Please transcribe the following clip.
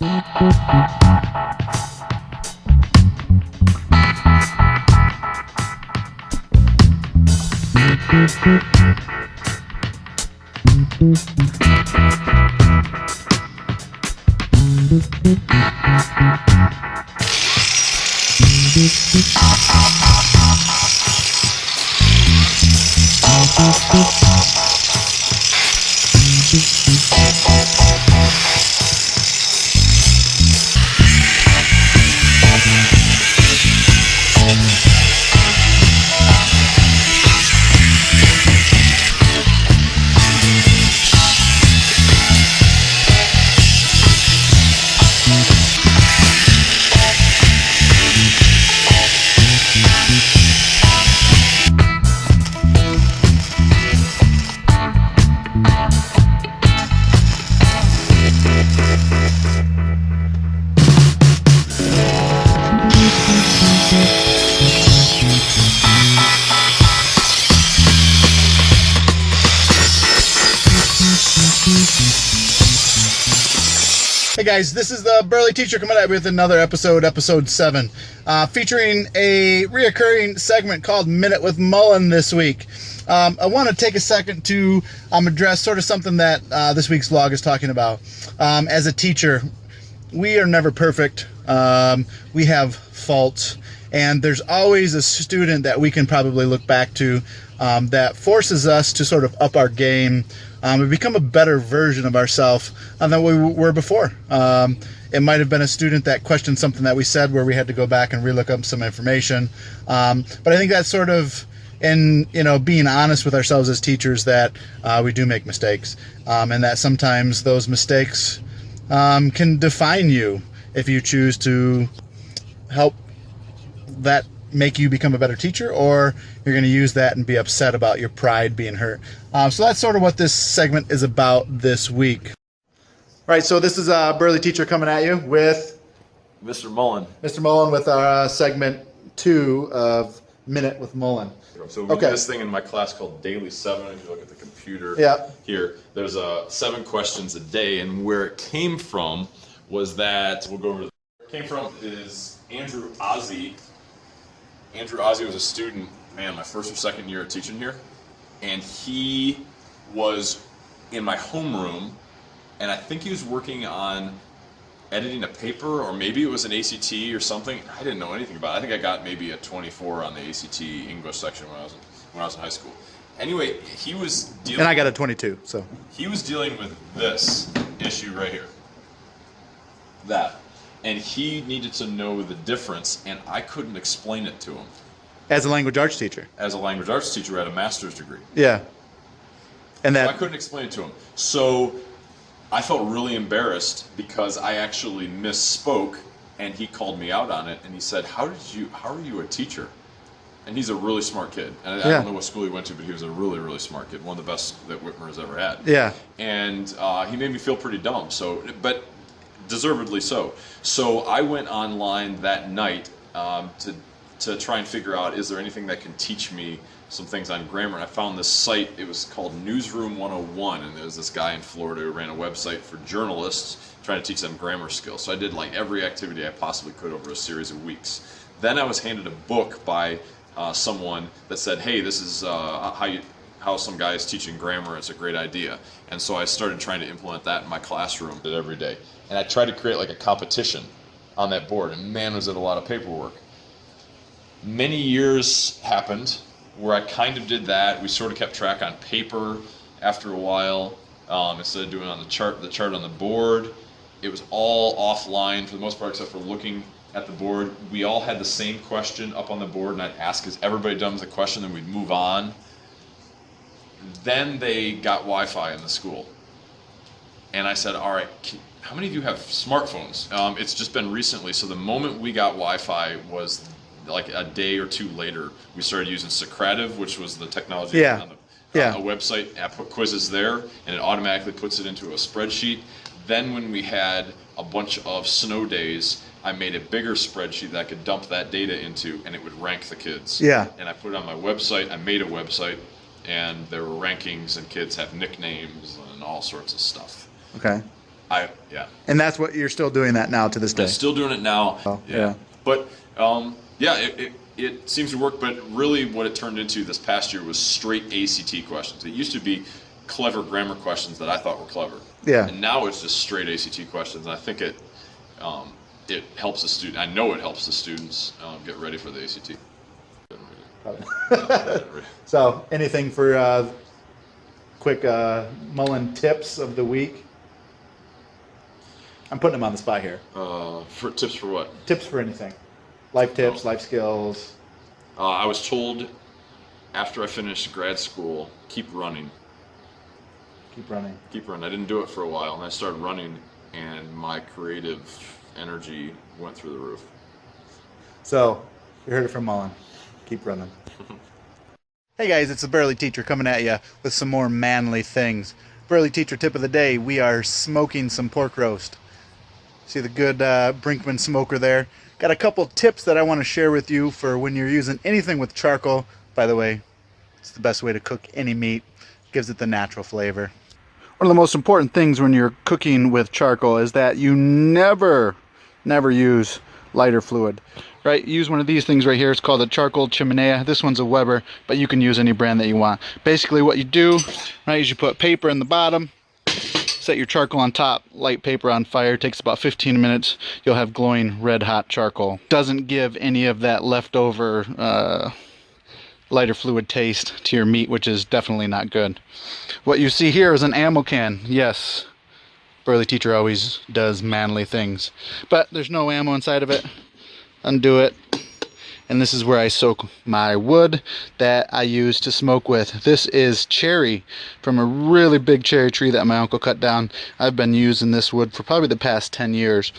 Hey guys, this is the Burly Teacher coming out with another episode 7, featuring a reoccurring segment called Minute with Mullan this week. I want to take a second to address sort of something that this week's vlog is talking about. As a teacher, we are never perfect. We have faults, and there's always a student that we can probably look back to that forces us to sort of up our game and become a better version of ourselves than we were before. It might have been a student that questioned something that we said where we had to go back and relook up some information. But I think that's sort of in being honest with ourselves as teachers, that we do make mistakes, and that sometimes those mistakes can define you if you choose to help that make you become a better teacher, or you're going to use that and be upset about your pride being hurt. So that's sort of what this segment is about this week. All right, so this is a Burly Teacher coming at you with Mr. Mullan. Mr. Mullan with our segment 2 of Minute with Mullan. So we do this thing in my class called Daily 7. If you look at the computer here, there's 7 questions a day, and where it came from was that, we'll go over where it came from is Andrew Ozzie. Andrew Ozzie was a student, my first or second year of teaching here, and he was in my homeroom, and I think he was working on editing a paper, or maybe it was an ACT or something. I didn't know anything about it. I think I got maybe a 24 on the ACT English section when I was in high school. Anyway, he was dealing... And I got a 22, so... He was dealing with this issue right here. That. And he needed to know the difference, and I couldn't explain it to him. As a language arts teacher? As a language arts teacher, I had a master's degree. Yeah. And that... So I couldn't explain it to him. So I felt really embarrassed because I actually misspoke, and he called me out on it, and he said, how are you a teacher? And he's a really smart kid. And I don't know what school he went to, but he was a really, really smart kid. One of the best that Whitmer has ever had. Yeah. And he made me feel pretty dumb. But deservedly so. So I went online that night to try and figure out, is there anything that can teach me some things on grammar? And I found this site. It was called Newsroom 101, and there was this guy in Florida who ran a website for journalists trying to teach them grammar skills. So I did like every activity I possibly could over a series of weeks. Then I was handed a book by someone that said, hey, this is how some guy is teaching grammar. It's a great idea. And so I started trying to implement that in my classroom every day. And I tried to create like a competition on that board, and man, was it a lot of paperwork. Many years happened where I kind of did that. We sort of kept track on paper after a while, instead of doing on the chart on the board. It was all offline for the most part, except for looking at the board. We all had the same question up on the board, and I'd ask, is everybody done with the question? Then we'd move on. Then they got Wi-Fi in the school. And I said, all right, how many of you have smartphones? It's just been recently, so the moment we got Wi-Fi was like a day or two later. We started using Socrative, which was the technology on a website. I put quizzes there, and it automatically puts it into a spreadsheet. Then when we had a bunch of snow days, I made a bigger spreadsheet that I could dump that data into, and it would rank the kids. Yeah. And I put it on my website. I made a website, and there were rankings, and kids have nicknames and all sorts of stuff. Okay. Yeah. And that's what you're still doing that now to this day. I'm still doing it now. Oh, yeah. yeah. But it seems to work. But really, what it turned into this past year was straight ACT questions. It used to be clever grammar questions that I thought were clever. Yeah. And now it's just straight ACT questions. And I think it helps the student. I know it helps the students get ready for the ACT. So, anything for quick Mullan tips of the week? I'm putting him on the spot here. For tips for what? Tips for anything. Life tips, life skills. I was told after I finished grad school, keep running. Keep running. Keep running. I didn't do it for a while, and I started running, and my creative energy went through the roof. So, you heard it from Mullan. Keep running. Hey guys, it's the Burly Teacher coming at you with some more manly things. Burly Teacher tip of the day, we are smoking some pork roast. See the good Brinkman smoker there? Got a couple tips that I want to share with you for when you're using anything with charcoal. By the way, it's the best way to cook any meat. Gives it the natural flavor. One of the most important things when you're cooking with charcoal is that you never use lighter fluid. Right? Use one of these things right here. It's called a charcoal chimenea. This one's a Weber, but you can use any brand that you want. Basically what you do, right, is you put paper in the bottom, set your charcoal on top, light paper on fire. Takes about 15 minutes. You'll have glowing red hot charcoal. Doesn't give any of that leftover lighter fluid taste to your meat, which is definitely not good. What you see here is an ammo can. Yes, Burly Teacher always does manly things, but there's no ammo inside of it. Undo it, and this is where I soak my wood that I use to smoke with. This is cherry from a really big cherry tree that my uncle cut down. I've been using this wood for probably the past 10 years.